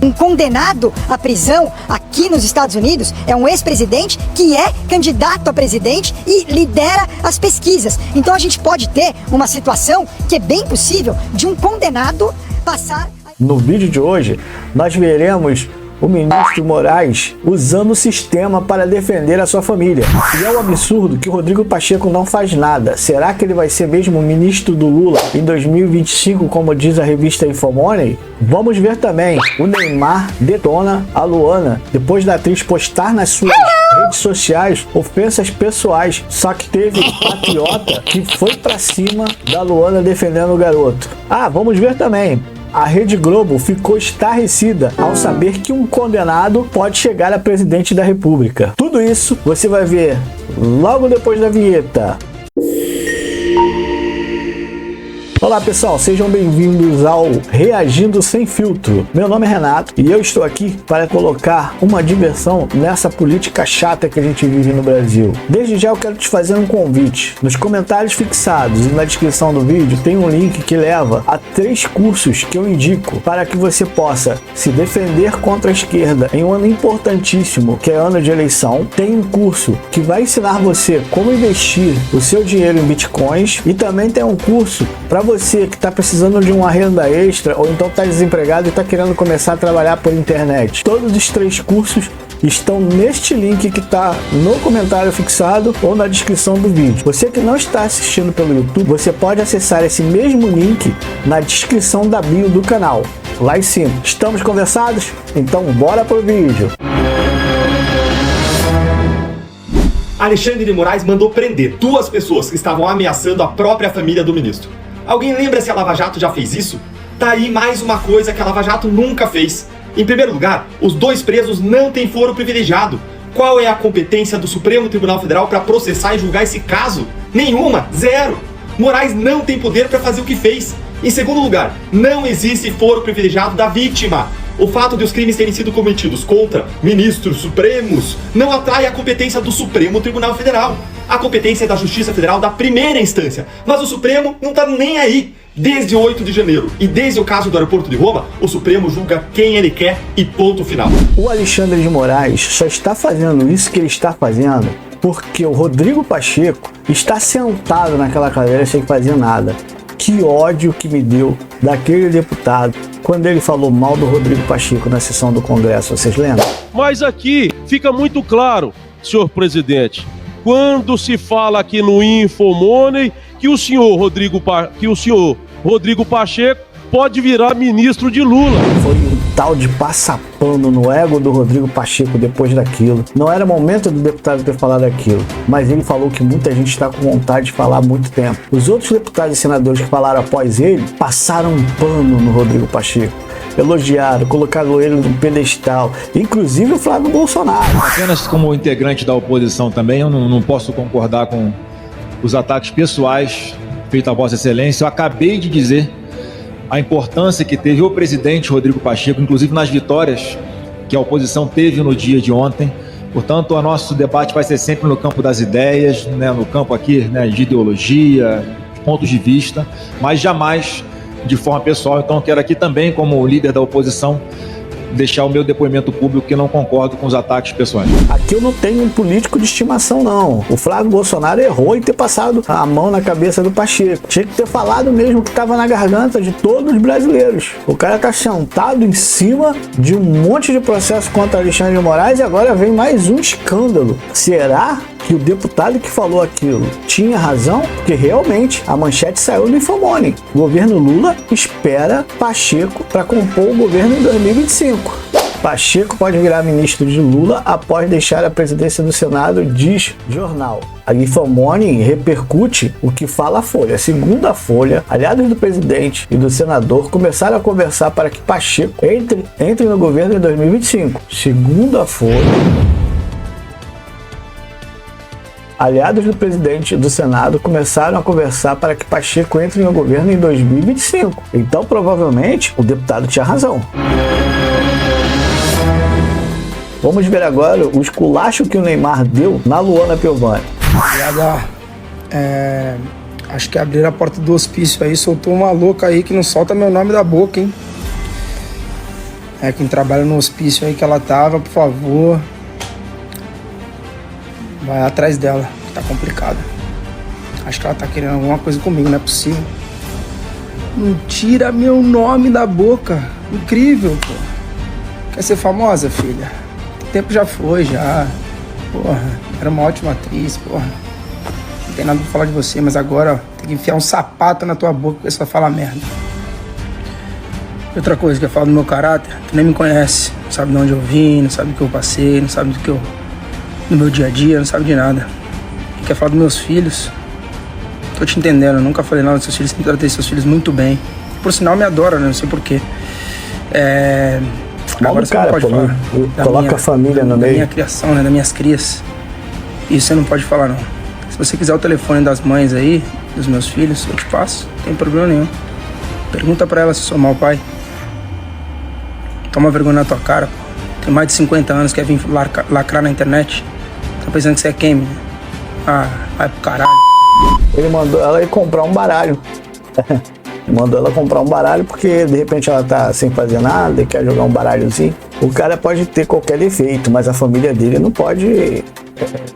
Um condenado à prisão aqui nos Estados Unidos é um ex-presidente que é candidato a presidente e lidera as pesquisas. Então a gente pode ter uma situação que é bem possível de um condenado passar... No vídeo de hoje, nós veremos o ministro Moraes usando o sistema para defender a sua família. E é um absurdo que o Rodrigo Pacheco não faz nada. Será que ele vai ser mesmo ministro do Lula em 2025, como diz a revista Infomoney? Vamos ver também. O Neymar detona a Luana depois da atriz postar nas suas redes sociais ofensas pessoais. Só que teve patriota que foi pra cima da Luana defendendo o garoto. Vamos ver também. A Rede Globo ficou estarrecida ao saber que um condenado pode chegar a presidente da República. Tudo isso você vai ver logo depois da vinheta. Olá pessoal, sejam bem-vindos ao Reagindo Sem Filtro. Meu nome é Renato e eu estou aqui para colocar uma diversão nessa política chata que a gente vive no Brasil. Desde já eu quero te fazer um convite. Nos comentários fixados e na descrição do vídeo tem um link que leva a 3 cursos que eu indico para que você possa se defender contra a esquerda em um ano importantíssimo, que é ano de eleição. Tem um curso que vai ensinar você como investir o seu dinheiro em bitcoins e também tem um curso para você que está precisando de uma renda extra ou então está desempregado e está querendo começar a trabalhar por internet. Todos os 3 cursos estão neste link que está no comentário fixado ou na descrição do vídeo. Você que não está assistindo pelo YouTube, você pode acessar esse mesmo link na descrição da bio do canal, lá em cima. Estamos conversados? Então bora pro vídeo! Alexandre de Moraes mandou prender 2 pessoas que estavam ameaçando a própria família do ministro. Alguém lembra se a Lava Jato já fez isso? Tá aí mais uma coisa que a Lava Jato nunca fez. Em primeiro lugar, os 2 presos não têm foro privilegiado. Qual é a competência do Supremo Tribunal Federal para processar e julgar esse caso? Nenhuma, zero. Moraes não tem poder para fazer o que fez. Em segundo lugar, não existe foro privilegiado da vítima. O fato de os crimes terem sido cometidos contra ministros supremos não atrai a competência do Supremo Tribunal Federal. A competência é da Justiça Federal da primeira instância, mas o Supremo não tá nem aí. Desde 8 de janeiro e desde o caso do aeroporto de Roma, o Supremo julga quem ele quer e ponto final. O Alexandre de Moraes só está fazendo isso que ele está fazendo porque o Rodrigo Pacheco está sentado naquela cadeira sem fazer nada. Que ódio que me deu daquele deputado quando ele falou mal do Rodrigo Pacheco na sessão do Congresso, vocês lembram? Mas aqui fica muito claro, senhor presidente, quando se fala aqui no Infomoney que o senhor Rodrigo Pacheco pode virar ministro de Lula. Foi um tal de passapano no ego do Rodrigo Pacheco depois daquilo. Não era momento do deputado ter falado aquilo, mas ele falou que muita gente está com vontade de falar há muito tempo. Os outros deputados e senadores que falaram após ele passaram um pano no Rodrigo Pacheco. Elogiaram, colocaram ele no pedestal, inclusive o Flávio Bolsonaro. Apenas como integrante da oposição também, eu não posso concordar com os ataques pessoais feitos a Vossa Excelência. Eu acabei de dizer a importância que teve o presidente Rodrigo Pacheco, inclusive nas vitórias que a oposição teve no dia de ontem. Portanto, o nosso debate vai ser sempre no campo das ideias, né, no campo aqui, né, de ideologia, pontos de vista, mas jamais de forma pessoal. Então, eu quero aqui também, como líder da oposição, deixar o meu depoimento público que não concordo com os ataques pessoais. Aqui eu não tenho um político de estimação, não. O Flávio Bolsonaro errou em ter passado a mão na cabeça do Pacheco. Tinha que ter falado mesmo que estava na garganta de todos os brasileiros. O cara tá sentado em cima de um monte de processo contra Alexandre de Moraes e agora vem mais um escândalo. Será que o deputado que falou aquilo tinha razão? Porque realmente a manchete saiu no Infomoney. O governo Lula espera Pacheco para compor o governo em 2025. Pacheco pode virar ministro de Lula após deixar a presidência do Senado, diz jornal. A Infomoney repercute o que fala a Folha. Segundo a Folha, aliados do presidente e do senador começaram a conversar para que Pacheco entre no governo em 2025. Segundo a Folha, aliados do presidente do Senado começaram a conversar para que Pacheco entre no governo em 2025. Então, provavelmente, o deputado tinha razão. Vamos ver agora o esculacho que o Neymar deu na Luana Piovani. Acho que abriram a porta do hospício aí, soltou uma louca aí que não solta meu nome da boca, hein? Quem trabalha no hospício aí que ela tava, por favor, vai atrás dela, que tá complicado. Acho que ela tá querendo alguma coisa comigo, não é possível. Não tira meu nome da boca. Incrível, pô. Quer ser famosa, filha? O tempo já foi, já. Porra, era uma ótima atriz, porra. Não tem nada pra falar de você, mas agora, ó, tem que enfiar um sapato na tua boca porque você só fala merda. E outra coisa que eu falo do meu caráter, tu nem me conhece. Não sabe de onde eu vim, não sabe do que eu passei, não sabe do que eu... no meu dia a dia, não sabe de nada. E quer falar dos meus filhos? Tô te entendendo, eu nunca falei nada dos seus filhos, sempre tratei seus filhos muito bem. Por sinal, me adora, né? Não sei porquê. Agora você não pode falar. Coloca a família no meio. Da minha criação, né? Das minhas crias. Isso você não pode falar, não. Se você quiser o telefone das mães aí, dos meus filhos, eu te passo. Não tem problema nenhum. Pergunta pra ela se eu sou mau pai. Toma vergonha na tua cara, pô. Tem mais de 50 anos, quer vir lacrar na internet. Tá pensando que você é quem, menino? Ah, vai pro caralho. Ele mandou ela ir comprar um baralho. Mandou ela comprar um baralho porque de repente ela tá sem fazer nada e quer jogar um baralhozinho. O cara pode ter qualquer defeito, mas a família dele não pode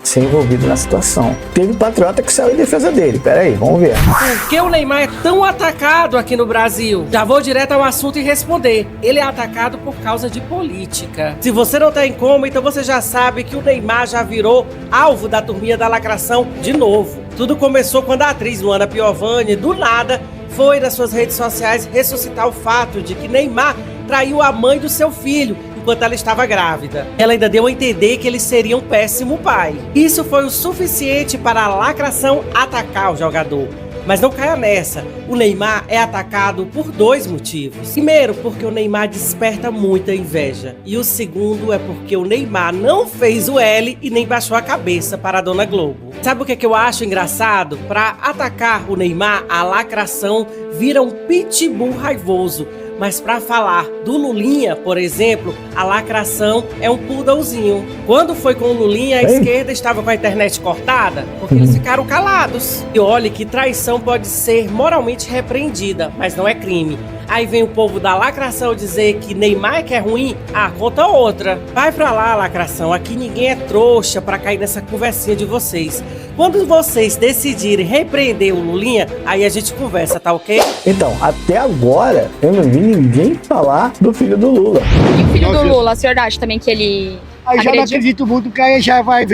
ser envolvida na situação. Teve patriota que saiu em defesa dele. Pera aí, vamos ver. Por que o Neymar é tão atacado aqui no Brasil? Já vou direto ao assunto e responder. Ele é atacado por causa de política. Se você não tem como, então você já sabe que o Neymar já virou alvo da turminha da lacração de novo. Tudo começou quando a atriz Luana Piovani, do nada, foi nas suas redes sociais ressuscitar o fato de que Neymar traiu a mãe do seu filho enquanto ela estava grávida. Ela ainda deu a entender que ele seria um péssimo pai. Isso foi o suficiente para a lacração atacar o jogador. Mas não caia nessa, o Neymar é atacado por dois motivos. Primeiro, porque o Neymar desperta muita inveja. E o segundo é porque o Neymar não fez o L e nem baixou a cabeça para a Dona Globo. Sabe o que eu acho engraçado? Para atacar o Neymar, a lacração vira um pitbull raivoso. Mas para falar do Lulinha, por exemplo, a lacração é um poodlezinho. Quando foi com o Lulinha, a esquerda estava com a internet cortada, porque eles ficaram calados. E olhe que traição pode ser moralmente repreendida, mas não é crime. Aí vem o povo da lacração dizer que Neymar é que é ruim, conta outra. Vai pra lá, lacração, aqui ninguém é trouxa pra cair nessa conversinha de vocês. Quando vocês decidirem repreender o Lulinha, aí a gente conversa, tá ok? Então, até agora, eu não vi ninguém falar do filho do Lula. E o filho do Lula, a senhora acha também que ele... Aí já não acredito muito que aí já vai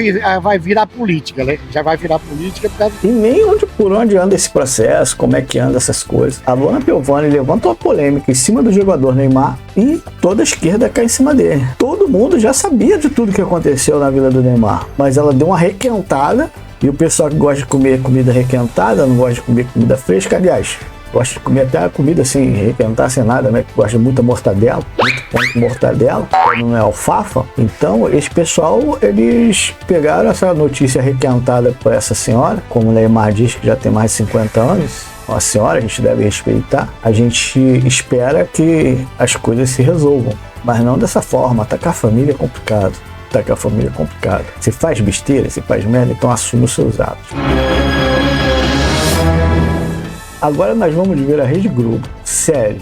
virar política, né? Já vai virar política por causa... E nem por onde anda esse processo, como é que anda essas coisas. A Luana Piovani levanta uma polêmica em cima do jogador Neymar e toda a esquerda cai em cima dele. Todo mundo já sabia de tudo que aconteceu na vida do Neymar, mas ela deu uma requentada e o pessoal que gosta de comer comida requentada, não gosta de comer comida fresca, aliás... Gosta de comer até a comida assim, requentar sem nada, né? Que gosta de muita mortadela, muito pão com mortadela, não é alfafa. Então, esse pessoal, eles pegaram essa notícia requentada por essa senhora, como o Neymar diz que já tem mais de 50 anos. Uma senhora, a gente deve respeitar. A gente espera que as coisas se resolvam, mas não dessa forma. Atacar a família é complicado. Atacar a família é complicado. Se faz besteira, se faz merda, então assume os seus atos. Agora nós vamos ver a Rede Globo. Sério.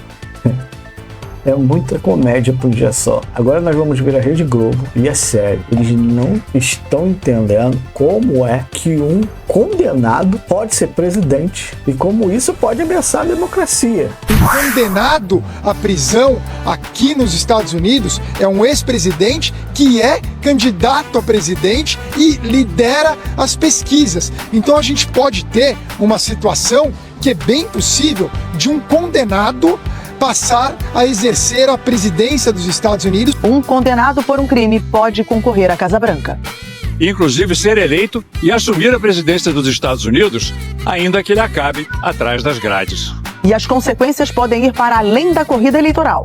É muita comédia por um dia só. Agora nós vamos ver a Rede Globo e é sério. Eles não estão entendendo como é que um condenado pode ser presidente e como isso pode ameaçar a democracia. Condenado à prisão aqui nos Estados Unidos é um ex-presidente que é candidato a presidente e lidera as pesquisas. Então a gente pode ter uma situação que é bem possível de um condenado passar a exercer a presidência dos Estados Unidos. Um condenado por um crime pode concorrer à Casa Branca. Inclusive ser eleito e assumir a presidência dos Estados Unidos, ainda que ele acabe atrás das grades. E as consequências podem ir para além da corrida eleitoral.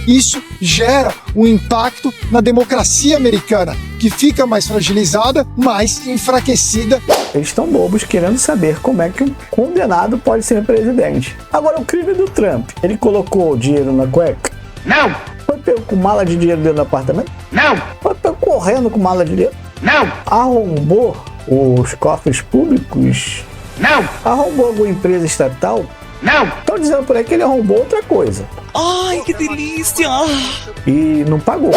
Isso gera um impacto na democracia americana, que fica mais fragilizada, mais enfraquecida. Eles estão bobos querendo saber como é que um condenado pode ser presidente. Agora, o crime do Trump, ele colocou dinheiro na cueca? Não! Foi pego com mala de dinheiro dentro do apartamento? Não! Foi pego correndo com mala de dinheiro? Não! Arrombou os cofres públicos? Não! Arrombou alguma empresa estatal? Não! Estão dizendo por aí que ele arrombou outra coisa. Ai, que delícia! E não pagou.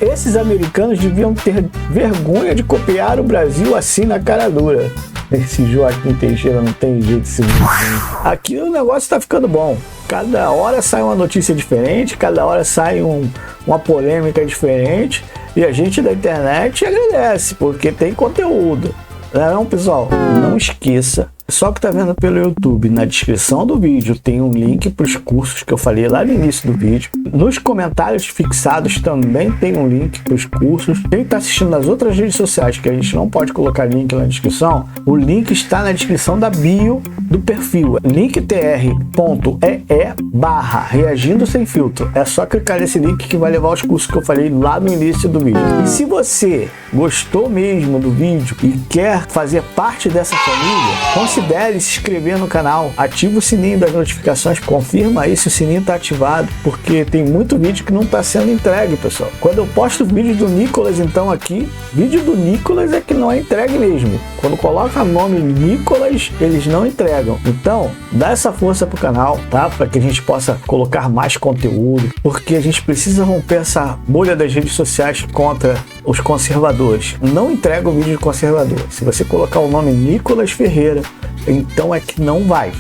Esses americanos deviam ter vergonha de copiar o Brasil assim na cara dura. Esse Joaquim Teixeira não tem jeito de ser bonzinho. Aqui o negócio tá ficando bom. Cada hora sai uma notícia diferente, cada hora sai uma polêmica diferente. E a gente da internet agradece, porque tem conteúdo. Não, pessoal, não esqueça. Só que tá vendo pelo YouTube, na descrição do vídeo tem um link para os cursos que eu falei lá no início do vídeo. Nos comentários fixados também tem um link para os cursos. Quem tá assistindo nas outras redes sociais, que a gente não pode colocar link na descrição, o link está na descrição da bio do perfil. linktr.ee/reagindo sem filtro. É só clicar nesse link que vai levar aos cursos que eu falei lá no início do vídeo. E se você gostou mesmo do vídeo e quer fazer parte dessa família, considere se inscrever no canal, ativa o sininho das notificações, confirma aí se o sininho está ativado, porque tem muito vídeo que não está sendo entregue, pessoal. Quando eu posto vídeo do Nicolas, então aqui, vídeo do Nicolas é que não é entregue mesmo. Quando coloca o nome Nicolas, eles não entregam. Então, dá essa força pro canal, tá? Para que a gente possa colocar mais conteúdo, porque a gente precisa romper essa bolha das redes sociais contra os conservadores. Não entrega o vídeo de conservador. Se você colocar o nome Nicolas Ferreira, então é que não vai,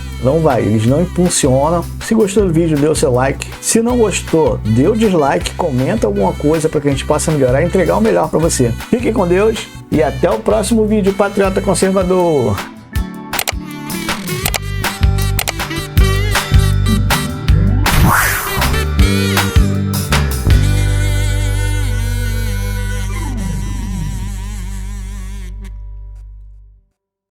eles não impulsionam. Se gostou do vídeo, dê o seu like. Se não gostou, dê o dislike, comenta alguma coisa para que a gente possa melhorar e entregar o melhor para você. Fiquem com Deus e até o próximo vídeo, Patriota Conservador.